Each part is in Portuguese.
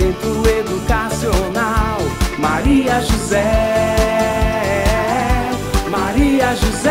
Centro Educacional Maria José. Maria José.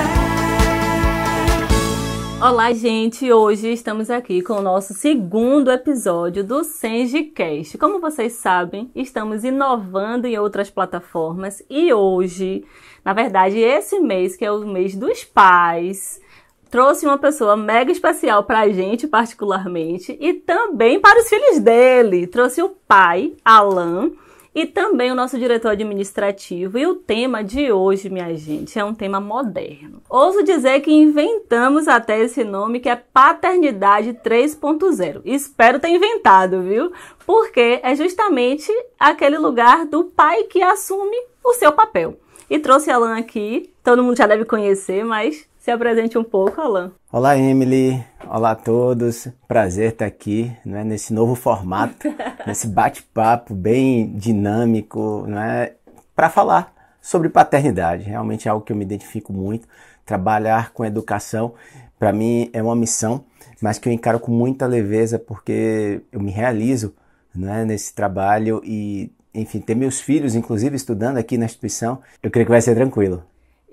Olá, gente! Hoje estamos aqui com o nosso segundo episódio do SengeCast. Como vocês sabem, estamos inovando em outras plataformas e hoje, na verdade, esse mês, que é o mês dos pais, trouxe uma pessoa mega especial para a gente, particularmente, e também para os filhos dele. Trouxe o pai, Alan, e também o nosso diretor administrativo. E o tema de hoje, minha gente, é um tema moderno. Ouso dizer que inventamos até esse nome, que é Paternidade 3.0. Espero ter inventado, viu? Porque é justamente aquele lugar do pai que assume o seu papel. E trouxe Alan aqui, todo mundo já deve conhecer, mas se apresente um pouco, Alan. Olá, Emily. Olá a todos. Prazer estar aqui, né, nesse novo formato, nesse bate-papo bem dinâmico, né, para falar sobre paternidade. Realmente é algo que eu me identifico muito. Trabalhar com educação, para mim, é uma missão, mas que eu encaro com muita leveza porque eu me realizo, né, nesse trabalho e, enfim, ter meus filhos, inclusive, estudando aqui na instituição, eu creio que vai ser tranquilo.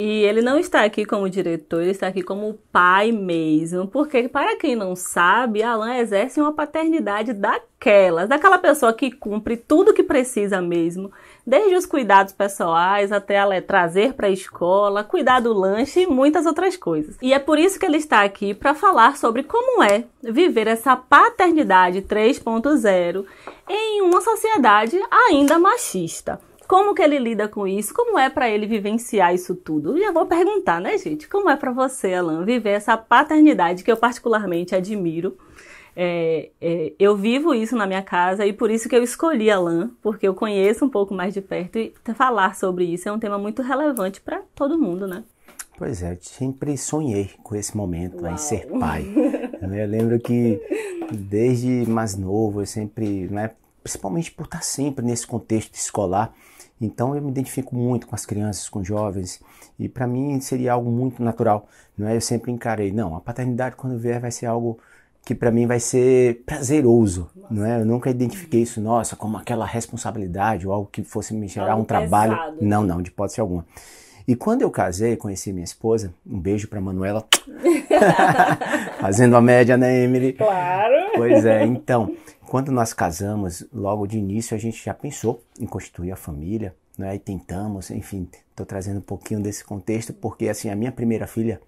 E ele não está aqui como diretor, ele está aqui como pai mesmo, porque para quem não sabe, Alan exerce uma paternidade daquela pessoa que cumpre tudo que precisa mesmo, desde os cuidados pessoais até trazer para a escola, cuidar do lanche e muitas outras coisas. E é por isso que ele está aqui para falar sobre como é viver essa paternidade 3.0 em uma sociedade ainda machista. Como que ele lida com isso? Como é para ele vivenciar isso tudo? Eu já vou perguntar, né, gente? Como é para você, Alan, viver essa paternidade que eu particularmente admiro? Eu vivo isso na minha casa e por isso que eu escolhi Alan, porque eu conheço um pouco mais de perto e falar sobre isso é um tema muito relevante para todo mundo, né? Pois é, eu sempre sonhei com esse momento, em ser pai. Eu lembro que desde mais novo eu sempre, né, principalmente por estar sempre nesse contexto escolar, então eu me identifico muito com as crianças, com jovens, e para mim seria algo muito natural, não é? Eu sempre encarei, não, a paternidade quando vier vai ser algo que para mim vai ser prazeroso, não é? Eu nunca identifiquei isso, nossa, como aquela responsabilidade ou algo que fosse me gerar um trabalho. Pesado. Não, de hipótese alguma. E quando eu casei, conheci minha esposa, um beijo para Manuela, fazendo a média, né, Emily? Claro! Pois é, então, quando nós casamos, logo de início a gente já pensou em constituir a família, né, e tentamos, enfim, estou trazendo um pouquinho desse contexto, porque assim, a minha primeira filha,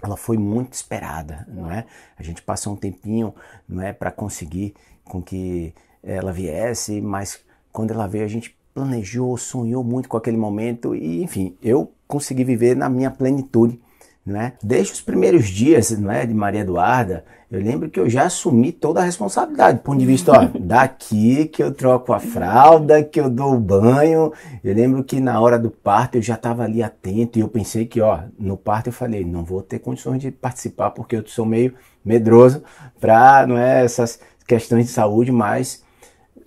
ela foi muito esperada, não é? A gente passou um tempinho, não é, para conseguir com que ela viesse, mas quando ela veio a gente planejou, sonhou muito com aquele momento e, enfim, eu consegui viver na minha plenitude, não é? Desde os primeiros dias, não é, de Maria Eduarda, eu lembro que eu já assumi toda a responsabilidade, do ponto de vista, ó, daqui que eu troco a fralda, que eu dou o banho. Eu lembro que na hora do parto eu já estava ali atento e eu pensei que, ó, no parto eu falei, não vou ter condições de participar porque eu sou meio medroso para, não é, essas questões de saúde, mas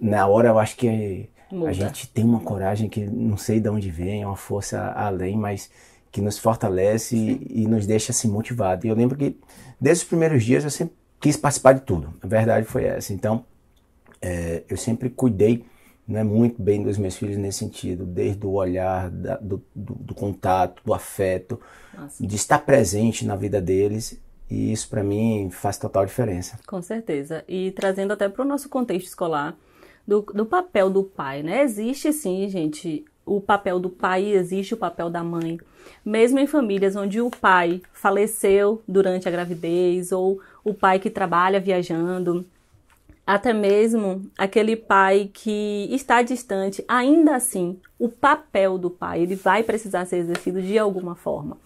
na hora eu acho que a gente tem uma coragem que não sei de onde vem, é uma força além, mas que nos fortalece e nos deixa assim motivados. E eu lembro que desde os primeiros dias eu sempre quis participar de tudo. A verdade foi essa. Então, eu sempre cuidei, né, muito bem dos meus filhos nesse sentido, desde o olhar, do contato, do afeto, de estar presente na vida deles. E isso para mim faz total diferença. Com certeza. E trazendo até para o nosso contexto escolar, do papel do pai, né? Existe sim, gente, o papel do pai, existe o papel da mãe. Mesmo em famílias onde o pai faleceu durante a gravidez ou o pai que trabalha viajando, até mesmo aquele pai que está distante, ainda assim, o papel do pai, ele vai precisar ser exercido de alguma forma.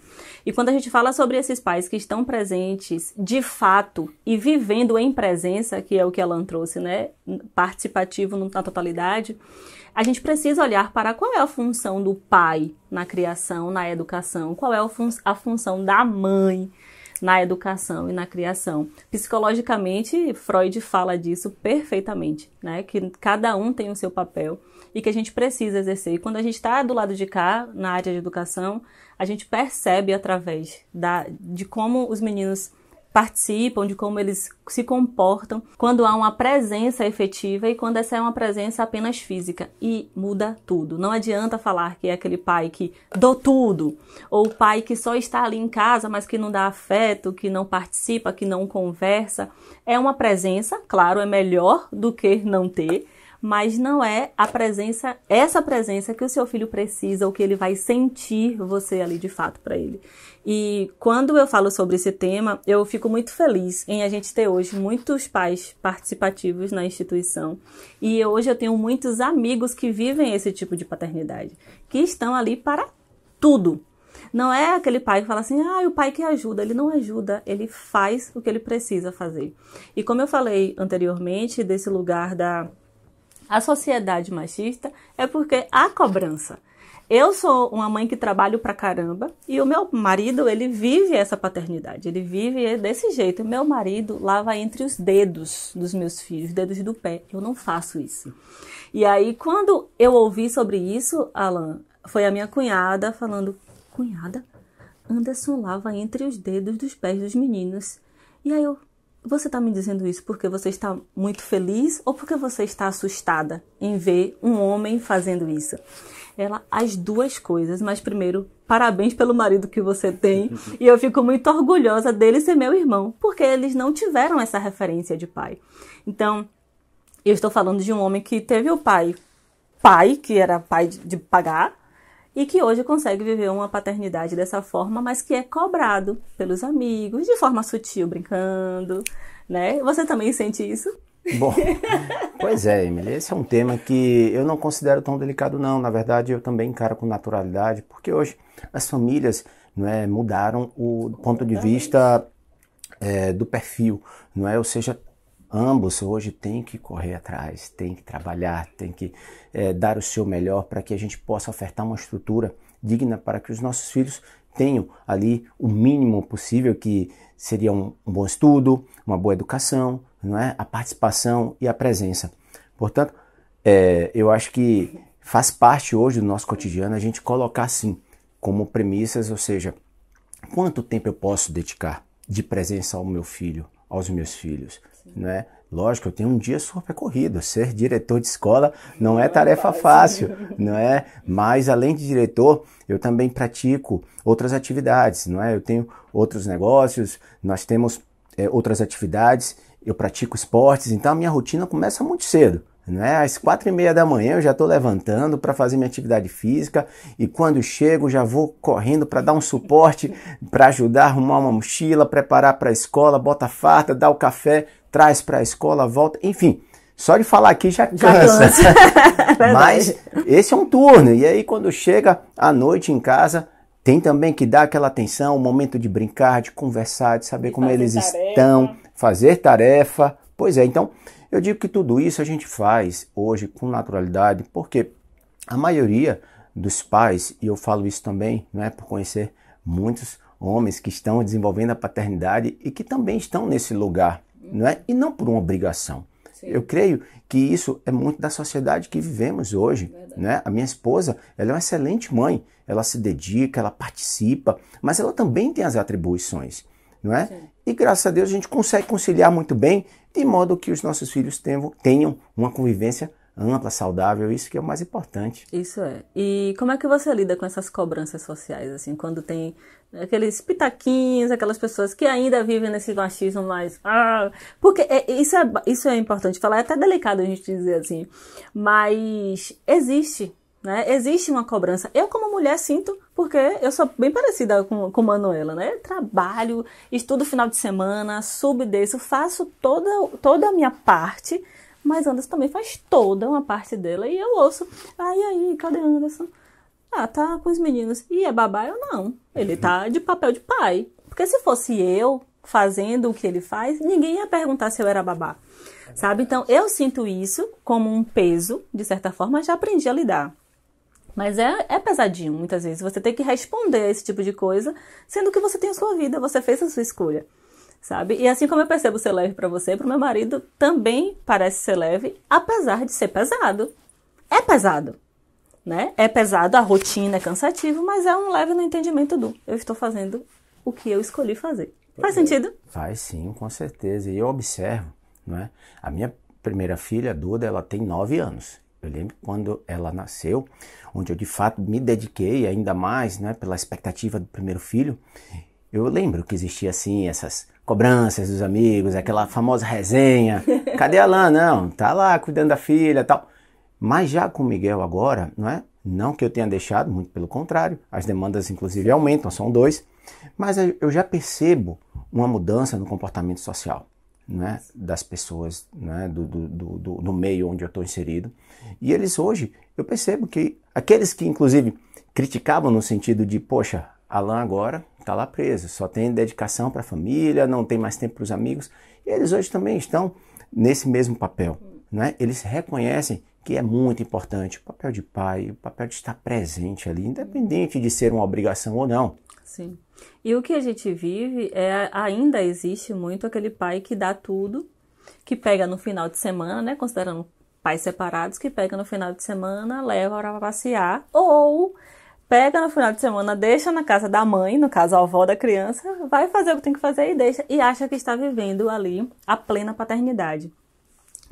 E quando a gente fala sobre esses pais que estão presentes de fato e vivendo em presença, que é o que Alan trouxe, né, participativo na totalidade, a gente precisa olhar para qual é a função do pai na criação, na educação, qual é a função da mãe na educação e na criação. Psicologicamente, Freud fala disso perfeitamente, né? Que cada um tem o seu papel e que a gente precisa exercer. E quando a gente está do lado de cá, na área de educação, a gente percebe através de como os meninos participam, de como eles se comportam, quando há uma presença efetiva e quando essa é uma presença apenas física. E muda tudo. Não adianta falar que é aquele pai que dou tudo, ou o pai que só está ali em casa, mas que não dá afeto, que não participa, que não conversa. É uma presença, claro, é melhor do que não ter, mas não é a presença, essa presença que o seu filho precisa, ou que ele vai sentir você ali de fato para ele. E quando eu falo sobre esse tema, eu fico muito feliz em a gente ter hoje muitos pais participativos na instituição. E hoje eu tenho muitos amigos que vivem esse tipo de paternidade, que estão ali para tudo. Não é aquele pai que fala assim, o pai que ajuda. Ele não ajuda, ele faz o que ele precisa fazer. E como eu falei anteriormente, desse lugar a sociedade machista, é porque há cobrança. Eu sou uma mãe que trabalho pra caramba e o meu marido, ele vive essa paternidade, ele vive desse jeito. Meu marido lava entre os dedos dos meus filhos, dedos do pé. Eu não faço isso. E aí, quando eu ouvi sobre isso, Alan, foi a minha cunhada falando, cunhada, Anderson lava entre os dedos dos pés dos meninos. E aí você está me dizendo isso porque você está muito feliz ou porque você está assustada em ver um homem fazendo isso? Ela, as duas coisas, mas primeiro, parabéns pelo marido que você tem. E eu fico muito orgulhosa dele ser meu irmão, porque eles não tiveram essa referência de pai. Então, eu estou falando de um homem que teve o pai, que era pai de pagar, e que hoje consegue viver uma paternidade dessa forma, mas que é cobrado pelos amigos, de forma sutil, brincando, né? Você também sente isso? Bom, pois é, Emily, esse é um tema que eu não considero tão delicado, não. Na verdade, eu também encaro com naturalidade, porque hoje as famílias, não é, mudaram o ponto de vista do perfil, não é? Ou seja, ambos hoje têm que correr atrás, têm que trabalhar, têm que dar o seu melhor para que a gente possa ofertar uma estrutura digna para que os nossos filhos tenham ali o mínimo possível, que seria um bom estudo, uma boa educação, não é? A participação e a presença. Portanto, eu acho que faz parte hoje do nosso cotidiano a gente colocar assim como premissas, ou seja, quanto tempo eu posso dedicar de presença ao meu filho, aos meus filhos, não é? Lógico, eu tenho um dia super corrido, ser diretor de escola não é tarefa fácil, não é? Mas além de diretor, eu também pratico outras atividades, não é? Eu tenho outros negócios, nós temos outras atividades, eu pratico esportes, então a minha rotina começa muito cedo, não é? Às 4:30 da manhã eu já estou levantando para fazer minha atividade física e quando chego já vou correndo para dar um suporte, para ajudar a arrumar uma mochila, preparar para a escola, bota a farda, dá o café, traz para a escola, volta, enfim. Só de falar aqui já cansa. Mas esse é um turno. E aí quando chega à noite em casa, tem também que dar aquela atenção, o momento de brincar, de conversar, de saber como eles estão, fazer tarefa. Pois é, então eu digo que tudo isso a gente faz hoje com naturalidade, porque a maioria dos pais, e eu falo isso também, não é, por conhecer muitos homens que estão desenvolvendo a paternidade e que também estão nesse lugar, não é? E não por uma obrigação. Sim. Eu creio que isso é muito da sociedade que vivemos hoje, né? A minha esposa, ela é uma excelente mãe, ela se dedica, ela participa, mas ela também tem as atribuições, não é? Sim. E graças a Deus a gente consegue conciliar muito bem, de modo que os nossos filhos tenham uma convivência ampla, saudável, isso que é o mais importante. Isso é. E como é que você lida com essas cobranças sociais, assim, quando tem aqueles pitaquinhos, aquelas pessoas que ainda vivem nesse machismo mais... porque isso é importante falar, é até delicado a gente dizer assim, mas existe, né? Existe uma cobrança. Eu, como mulher, sinto, porque eu sou bem parecida com Manuela, né? Trabalho, estudo final de semana, subo e desço, faço toda a minha parte, mas Anderson também faz toda uma parte dela e eu ouço, e aí, cadê Anderson? Tá com os meninos. E é babá? Eu não. Ele tá de papel de pai. Porque se fosse eu fazendo o que ele faz, ninguém ia perguntar se eu era babá. Sabe? Então, eu sinto isso como um peso, de certa forma, já aprendi a lidar. Mas é pesadinho, muitas vezes. Você tem que responder a esse tipo de coisa, sendo que você tem a sua vida, você fez a sua escolha. Sabe? E assim como eu percebo ser leve pra você, pro meu marido também parece ser leve, apesar de ser pesado. É pesado, né? É pesado, a rotina é cansativa, mas é um leve no entendimento eu estou fazendo o que eu escolhi fazer. Faz sentido? Faz sim, com certeza. E eu observo, não é? A minha primeira filha, a Duda, ela tem 9 anos. Eu lembro quando ela nasceu, onde eu de fato me dediquei ainda mais, né, pela expectativa do primeiro filho. Eu lembro que existia assim essas cobranças dos amigos, aquela famosa resenha. Cadê a Alan? Não, tá lá cuidando da filha e tal. Mas já com o Miguel agora, não é? Não que eu tenha deixado, muito pelo contrário. As demandas inclusive aumentam, são 2. Mas eu já percebo uma mudança no comportamento social, né, das pessoas, né, do meio onde eu estou inserido. E eles hoje, eu percebo que aqueles que inclusive criticavam no sentido de, poxa, Alan agora está lá preso, só tem dedicação para a família, não tem mais tempo para os amigos, e eles hoje também estão nesse mesmo papel, né? Eles reconhecem que é muito importante o papel de pai, o papel de estar presente ali, independente de ser uma obrigação ou não. Sim. E o que a gente vive ainda existe muito aquele pai que dá tudo, que pega no final de semana, né, considerando pais separados, que pega no final de semana, leva para passear, ou pega no final de semana, deixa na casa da mãe, no caso a avó da criança, vai fazer o que tem que fazer e deixa, e acha que está vivendo ali a plena paternidade.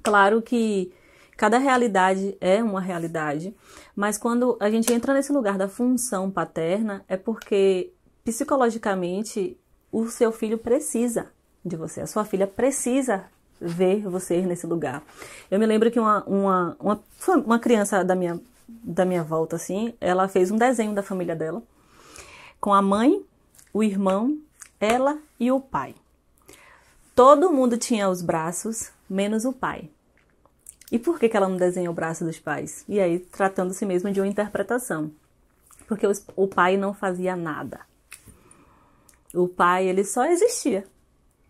Claro que cada realidade é uma realidade, mas quando a gente entra nesse lugar da função paterna, é porque psicologicamente o seu filho precisa de você, a sua filha precisa ver você nesse lugar. Eu me lembro que uma criança da minha volta, assim, ela fez um desenho da família dela, com a mãe, o irmão, ela e o pai. Todo mundo tinha os braços, menos o pai. E por que ela não desenhou o braço dos pais? E aí, tratando-se mesmo de uma interpretação. Porque o pai não fazia nada. O pai, ele só existia.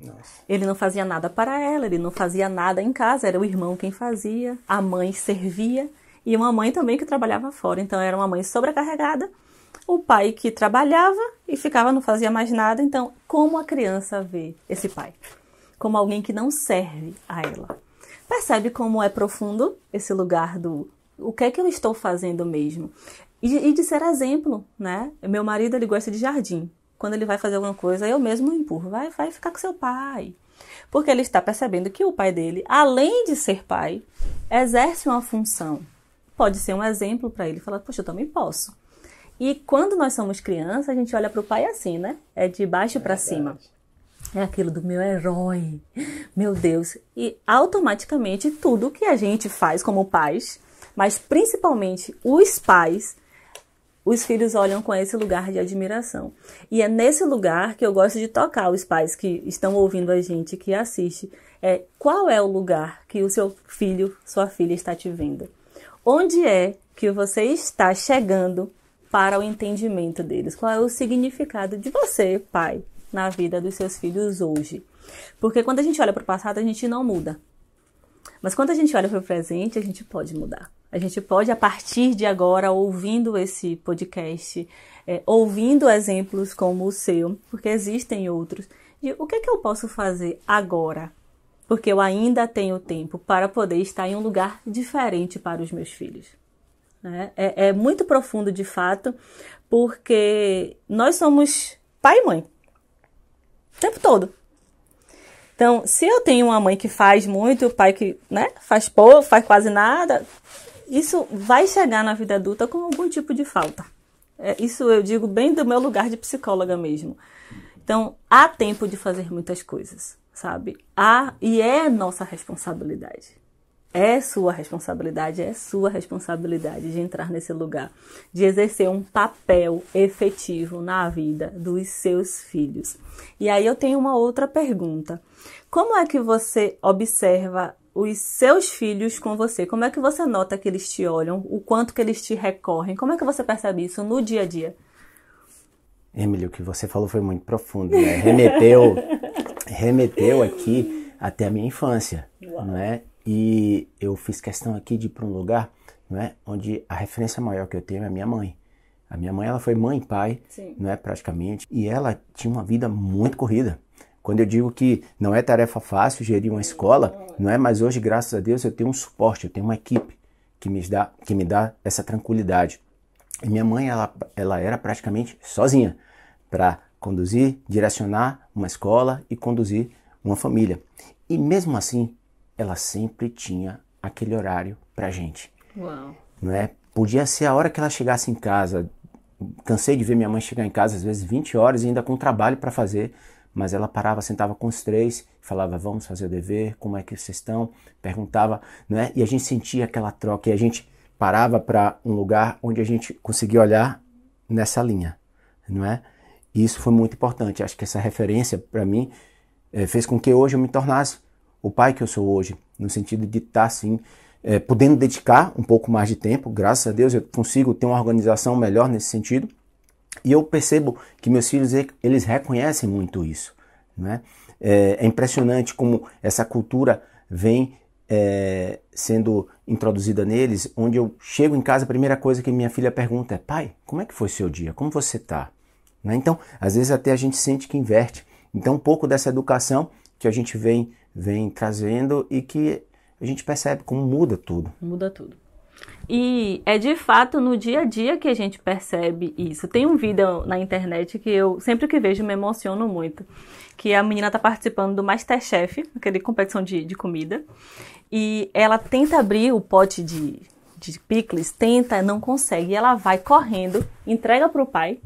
Nossa. Ele não fazia nada para ela, ele não fazia nada em casa, era o irmão quem fazia, a mãe servia, e uma mãe também que trabalhava fora. Então, era uma mãe sobrecarregada, o pai que trabalhava e ficava, não fazia mais nada. Então, como a criança vê esse pai? Como alguém que não serve a ela. Percebe como é profundo esse lugar do o que é que eu estou fazendo mesmo? E de ser exemplo, né? Meu marido, ele gosta de jardim. Quando ele vai fazer alguma coisa, eu mesmo empurro. Vai ficar com seu pai. Porque ele está percebendo que o pai dele, além de ser pai, exerce uma função. Pode ser um exemplo para ele. Fala, poxa, eu também posso. E quando nós somos crianças, a gente olha para o pai assim, né? É de baixo para cima. É aquilo do meu herói, meu Deus. E automaticamente tudo que a gente faz como pais, mas principalmente os pais, os filhos olham com esse lugar de admiração. E é nesse lugar que eu gosto de tocar os pais que estão ouvindo a gente, que assiste. Qual é o lugar que o seu filho, sua filha está te vendo? Onde é que você está chegando para o entendimento deles? Qual é o significado de você, pai, na vida dos seus filhos hoje? Porque quando a gente olha para o passado, a gente não muda. Mas quando a gente olha para o presente, a gente pode mudar. A gente pode, a partir de agora, ouvindo esse podcast, ouvindo exemplos como o seu, porque existem outros, de o que é que eu posso fazer agora? Porque eu ainda tenho tempo para poder estar em um lugar diferente para os meus filhos. É muito profundo, de fato, porque nós somos pai e mãe. O tempo todo. Então, se eu tenho uma mãe que faz muito, o pai que, né, faz pouco, faz quase nada, isso vai chegar na vida adulta com algum tipo de falta. Isso eu digo bem do meu lugar de psicóloga mesmo. Então, há tempo de fazer muitas coisas, sabe? E é nossa responsabilidade. É sua responsabilidade de entrar nesse lugar, de exercer um papel efetivo na vida dos seus filhos. E aí eu tenho uma outra pergunta. Como é que você observa os seus filhos com você? Como é que você nota que eles te olham? O quanto que eles te recorrem? Como é que você percebe isso no dia a dia? Emily, o que você falou foi muito profundo, né? Remeteu aqui até a minha infância, não é? E eu fiz questão aqui de ir para um lugar, não é, onde a referência maior que eu tenho é a minha mãe. A minha mãe, ela foi mãe e pai, não é, praticamente, e ela tinha uma vida muito corrida. Quando eu digo que não é tarefa fácil gerir uma escola, não é, mas hoje, graças a Deus, eu tenho um suporte, eu tenho uma equipe que me dá essa tranquilidade. E minha mãe, ela era praticamente sozinha para conduzir, direcionar uma escola e conduzir uma família. E mesmo assim, ela sempre tinha aquele horário pra gente. Uau. Não é? Podia ser a hora que ela chegasse em casa. Cansei de ver minha mãe chegar em casa às vezes 20 horas e ainda com trabalho para fazer, mas ela parava, sentava com os três, falava, vamos fazer o dever, como é que vocês estão? Perguntava, não é? E a gente sentia aquela troca e a gente parava para um lugar onde a gente conseguia olhar nessa linha, não é? E isso foi muito importante. Acho que essa referência para mim fez com que hoje eu me tornasse o pai que eu sou hoje, no sentido de estar assim, podendo dedicar um pouco mais de tempo. Graças a Deus eu consigo ter uma organização melhor nesse sentido. E eu percebo que meus filhos, eles reconhecem muito isso, né? É impressionante como essa cultura vem sendo introduzida neles, onde eu chego em casa, a primeira coisa que minha filha pergunta é, pai, como é que foi seu dia? Como você está? Né? Então, às vezes até a gente sente que inverte. Então, um pouco dessa educação que a gente vem trazendo e que a gente percebe como muda tudo. Muda tudo. E é de fato no dia a dia que a gente percebe isso. Tem um vídeo na internet que eu, sempre que vejo, me emociono muito. Que a menina tá participando do MasterChef, aquele competição de comida. E ela tenta abrir o pote de picles, tenta, não consegue. E ela vai correndo, entrega pro pai.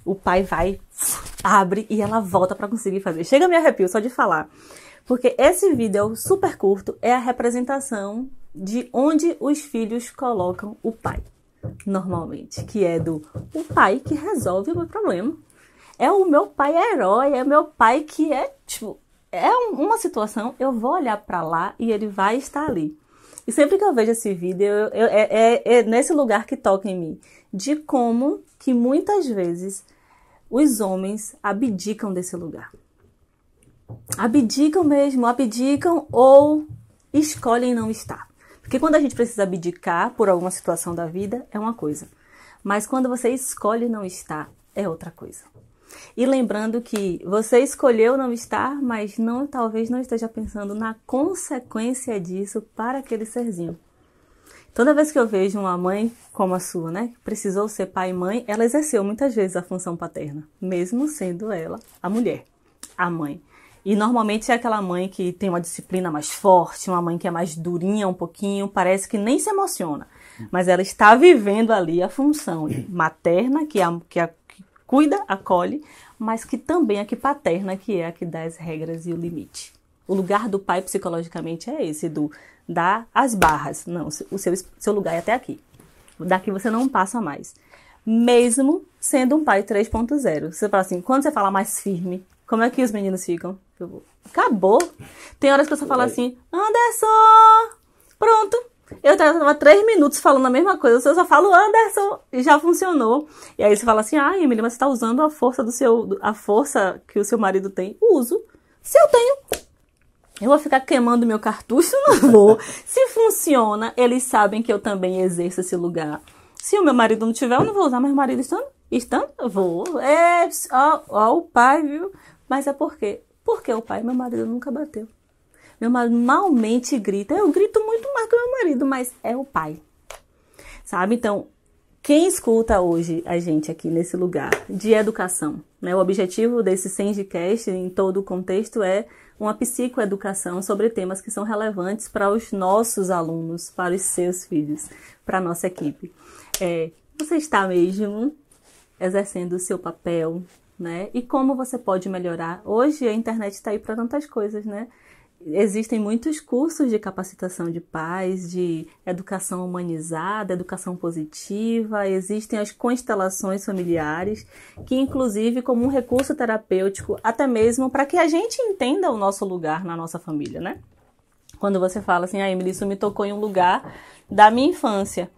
O pai vai, abre e ela volta para conseguir fazer. Chega a me arrepio só de falar. Porque esse vídeo super curto é a representação de onde os filhos colocam o pai, normalmente. Que é o pai que resolve o meu problema. É o meu pai herói, é o meu pai que é, tipo, uma situação, eu vou olhar para lá e ele vai estar ali. E sempre que eu vejo esse vídeo, é nesse lugar que toca em mim. De como que muitas vezes os homens abdicam desse lugar. Abdicam mesmo, abdicam ou escolhem não estar. Porque quando a gente precisa abdicar por alguma situação da vida, é uma coisa. Mas quando você escolhe não estar, é outra coisa. E lembrando que você escolheu não estar, mas talvez não esteja pensando na consequência disso para aquele serzinho. Toda vez que eu vejo uma mãe como a sua, né, que precisou ser pai e mãe, ela exerceu muitas vezes a função paterna, mesmo sendo ela a mulher, a mãe. E normalmente é aquela mãe que tem uma disciplina mais forte, uma mãe que é mais durinha um pouquinho, parece que nem se emociona. Mas ela está vivendo ali a função materna, que cuida, acolhe, mas que também é a que paterna, que é a que dá as regras e o limite. O lugar do pai psicologicamente é esse, dar as barras. Não, o seu lugar é até aqui. Daqui você não passa mais. Mesmo sendo um pai 3.0. Você fala assim, quando você fala mais firme, como é que os meninos ficam? Acabou. Tem horas que você fala assim, Anderson, pronto. Eu tava 3 minutos falando a mesma coisa, eu só falo Anderson e já funcionou. E aí você fala assim, Emily, mas você tá usando a força a força que o seu marido tem. Uso. Se eu tenho, eu vou ficar queimando meu cartucho? Não vou. Se funciona, eles sabem que eu também exerço esse lugar. Se o meu marido não tiver, eu não vou usar, mas o marido estando, eu vou. O pai, viu? Mas é por quê? Porque o pai, meu marido nunca bateu. Meu marido malmente grita. Eu grito muito mais que o meu marido, mas é o pai. Sabe? Então, quem escuta hoje a gente aqui nesse lugar de educação, né? O objetivo desse Sengecast, em todo o contexto, é uma psicoeducação sobre temas que são relevantes para os nossos alunos, para os seus filhos, para a nossa equipe. Você está mesmo exercendo o seu papel, né? E como você pode melhorar? Hoje a internet está aí para tantas coisas, né? Existem muitos cursos de capacitação de pais, de educação humanizada, educação positiva, existem as constelações familiares, que inclusive como um recurso terapêutico, até mesmo para que a gente entenda o nosso lugar na nossa família, né? Quando você fala assim, Emily, isso me tocou em um lugar da minha infância.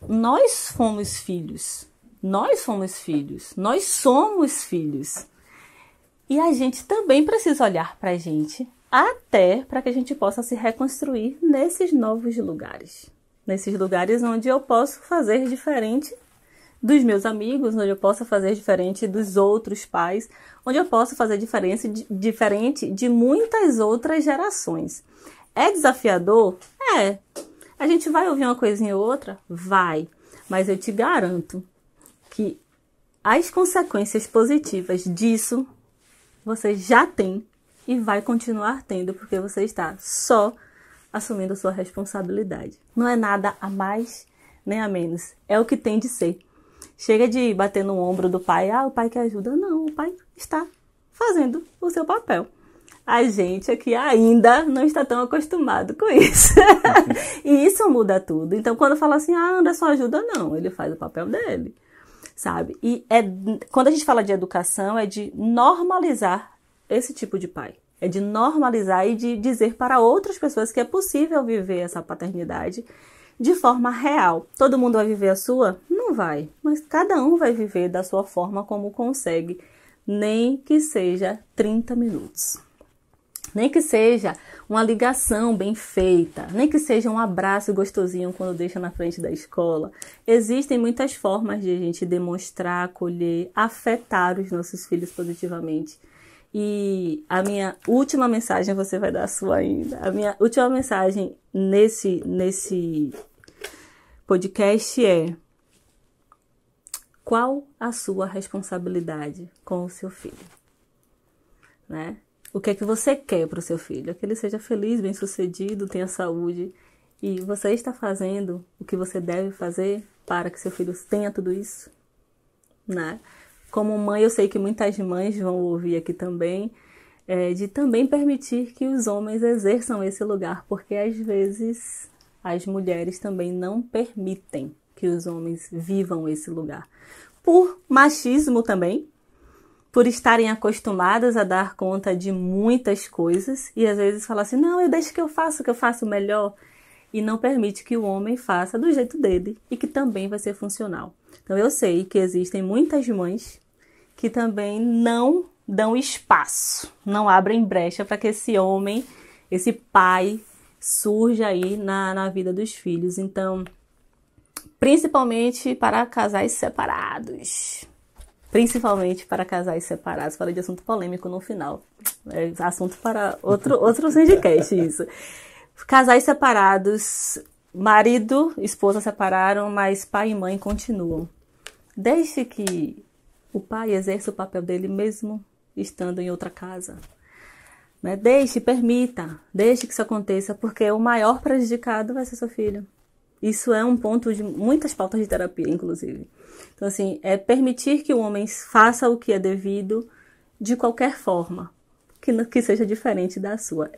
Nós fomos filhos. Nós somos filhos. E a gente também precisa olhar para a gente, até para que a gente possa se reconstruir nesses novos lugares. Nesses lugares onde eu posso fazer diferente dos meus amigos, onde eu posso fazer diferente dos outros pais, onde eu posso fazer diferente de muitas outras gerações. É desafiador? É. A gente vai ouvir uma coisinha ou outra? Vai. Mas eu te garanto que as consequências positivas disso você já tem e vai continuar tendo, porque você está só assumindo a sua responsabilidade. Não é nada a mais nem a menos. É o que tem de ser. Chega de bater no ombro do pai. O pai que ajuda. Não, o pai está fazendo o seu papel. A gente aqui ainda não está tão acostumado com isso. E isso muda tudo. Então, quando fala assim, Anderson ajuda, não. Ele faz o papel dele, sabe? E quando a gente fala de educação, é de normalizar esse tipo de pai. É de normalizar e de dizer para outras pessoas que é possível viver essa paternidade de forma real. Todo mundo vai viver a sua? Não vai. Mas cada um vai viver da sua forma como consegue. Nem que seja 30 minutos. Nem que seja uma ligação bem feita, nem que seja um abraço gostosinho quando deixa na frente da escola. Existem muitas formas de a gente demonstrar, acolher, afetar os nossos filhos positivamente. E a minha última mensagem, você vai dar a sua ainda, a minha última mensagem nesse podcast é: qual a sua responsabilidade com o seu filho? Né? O que é que você quer para o seu filho? Que ele seja feliz, bem-sucedido, tenha saúde. E você está fazendo o que você deve fazer para que seu filho tenha tudo isso? Né? Como mãe, eu sei que muitas mães vão ouvir aqui também, de também permitir que os homens exerçam esse lugar, porque às vezes as mulheres também não permitem que os homens vivam esse lugar. Por machismo também, por estarem acostumadas a dar conta de muitas coisas e às vezes falar assim, não, eu deixo que eu faço melhor, e não permite que o homem faça do jeito dele e que também vai ser funcional. Então eu sei que existem muitas mães que também não dão espaço, não abrem brecha para que esse homem, esse pai, surja aí na vida dos filhos. Então, principalmente para casais separados. Falei de assunto polêmico no final. É assunto para outro Sindicast, isso. Casais separados, marido, esposa separaram, mas pai e mãe continuam. Deixe que o pai exerça o papel dele mesmo estando em outra casa. Né? Permita que isso aconteça, porque o maior prejudicado vai ser seu filho. Isso é um ponto de muitas pautas de terapia, inclusive. Então, assim, é permitir que o homem faça o que é devido de qualquer forma, que seja diferente da sua.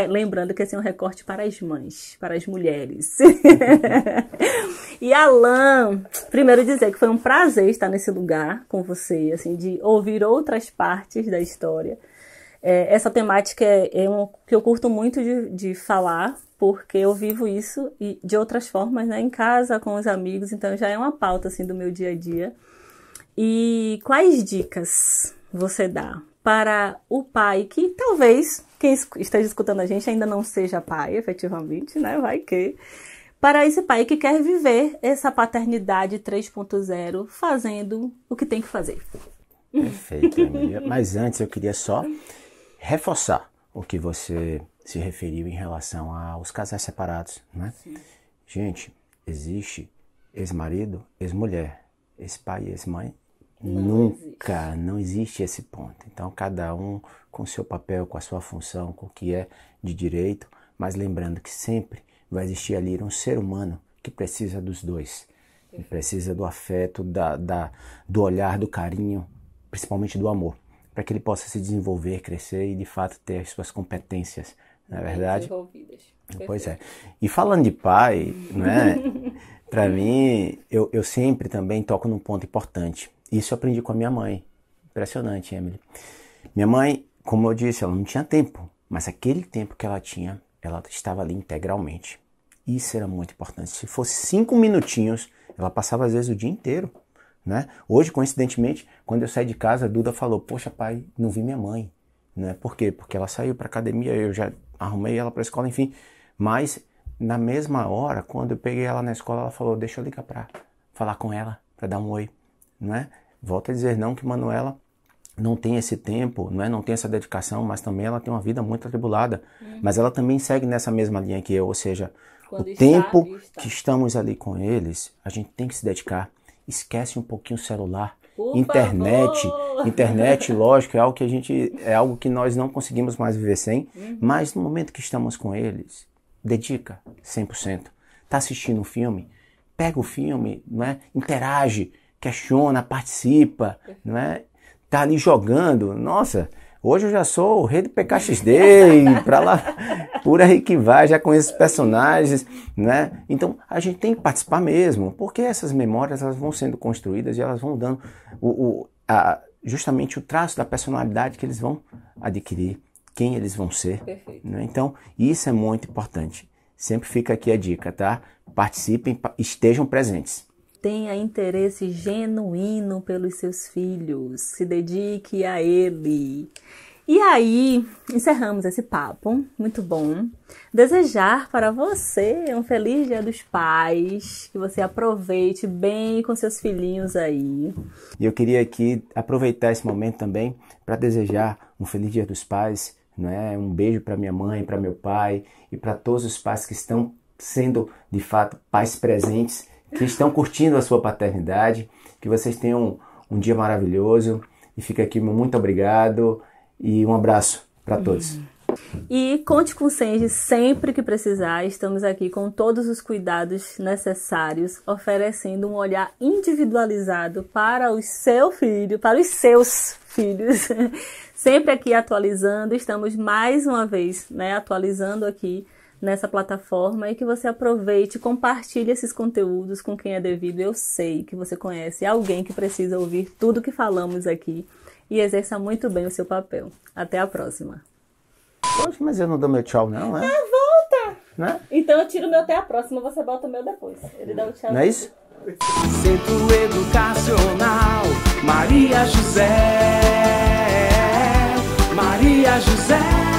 Lembrando que esse é um recorte para as mães, para as mulheres. E Alan, primeiro dizer que foi um prazer estar nesse lugar com você, assim, de ouvir outras partes da história. Essa temática é que eu curto muito de falar, porque eu vivo isso e de outras formas, né, em casa, com os amigos, então já é uma pauta assim, do meu dia a dia. E quais dicas você dá para o pai que talvez, quem esteja escutando a gente ainda não seja pai, efetivamente, né, vai que... Para esse pai que quer viver essa paternidade 3.0, fazendo o que tem que fazer. Perfeito, Emília. Mas antes eu queria só reforçar o que você se referiu em relação aos casais separados, né? Sim. Gente, existe ex-marido, ex-mulher, ex-pai, ex-mãe. Não existe esse ponto. Então, cada um com o seu papel, com a sua função, com o que é de direito, mas lembrando que sempre vai existir ali um ser humano que precisa dos dois. Ele precisa do afeto, do olhar, do carinho, principalmente do amor, para que ele possa se desenvolver, crescer e, de fato, ter as suas competências, não é verdade? Pois é. E falando de pai, né, para mim, eu sempre também toco num ponto importante. Isso eu aprendi com a minha mãe. Impressionante, Emily. Minha mãe, como eu disse, ela não tinha tempo, mas aquele tempo que ela tinha, ela estava ali integralmente. Isso era muito importante. Se fosse 5 minutinhos, ela passava às vezes o dia inteiro, né? Hoje, coincidentemente, quando eu saí de casa, a Duda falou, poxa pai, não vi minha mãe, né? Por quê? Porque ela saiu para academia, eu já arrumei ela para a escola, enfim. Mas na mesma hora, quando eu peguei ela na escola, ela falou, deixa eu ligar para falar com ela, para dar um oi, né? Volto a dizer não que Manuela não tem esse tempo, não tem essa dedicação, mas também ela tem uma vida muito atribulada. Mas ela também segue nessa mesma linha que eu, ou seja, quando o tempo que estamos ali com eles, a gente tem que se dedicar. Esquece um pouquinho o celular, Por internet, favor. internet, lógico, é algo que nós não conseguimos mais viver sem, mas no momento que estamos com eles, dedica 100%. Tá assistindo um filme? Pega o filme, não é? Interage, questiona, participa, não é? Tá ali jogando, nossa, hoje eu já sou o rei do PKXD, e pra lá, por aí que vai, já conheço os personagens, né? Então, a gente tem que participar mesmo, porque essas memórias, elas vão sendo construídas e elas vão dando justamente o traço da personalidade que eles vão adquirir, quem eles vão ser. Perfeito. Né? Então, isso é muito importante. Sempre fica aqui a dica, tá? Participem, estejam presentes. Tenha interesse genuíno pelos seus filhos, se dedique a ele. E aí, encerramos esse papo, muito bom. Desejar para você um feliz Dia dos Pais, que você aproveite bem com seus filhinhos aí. E eu queria aqui aproveitar esse momento também para desejar um feliz Dia dos Pais, né? Um beijo para minha mãe, para meu pai e para todos os pais que estão sendo, de fato, pais presentes, que estão curtindo a sua paternidade, que vocês tenham um dia maravilhoso. E fica aqui meu muito obrigado e um abraço para todos. E conte com o Senji sempre que precisar. Estamos aqui com todos os cuidados necessários, oferecendo um olhar individualizado para o seu filho, para os seus filhos. Sempre aqui atualizando. Estamos mais uma vez, né, atualizando aqui nessa plataforma, e que você aproveite e compartilhe esses conteúdos com quem é devido. Eu sei que você conhece alguém que precisa ouvir tudo que falamos aqui e exerça muito bem o seu papel. Até a próxima. Poxa, mas eu não dou meu tchau não, né? Volta! Né? Então eu tiro o meu até a próxima, você bota o meu depois. Ele dá o tchau. Não é isso? Centro Educacional Maria José. Maria José.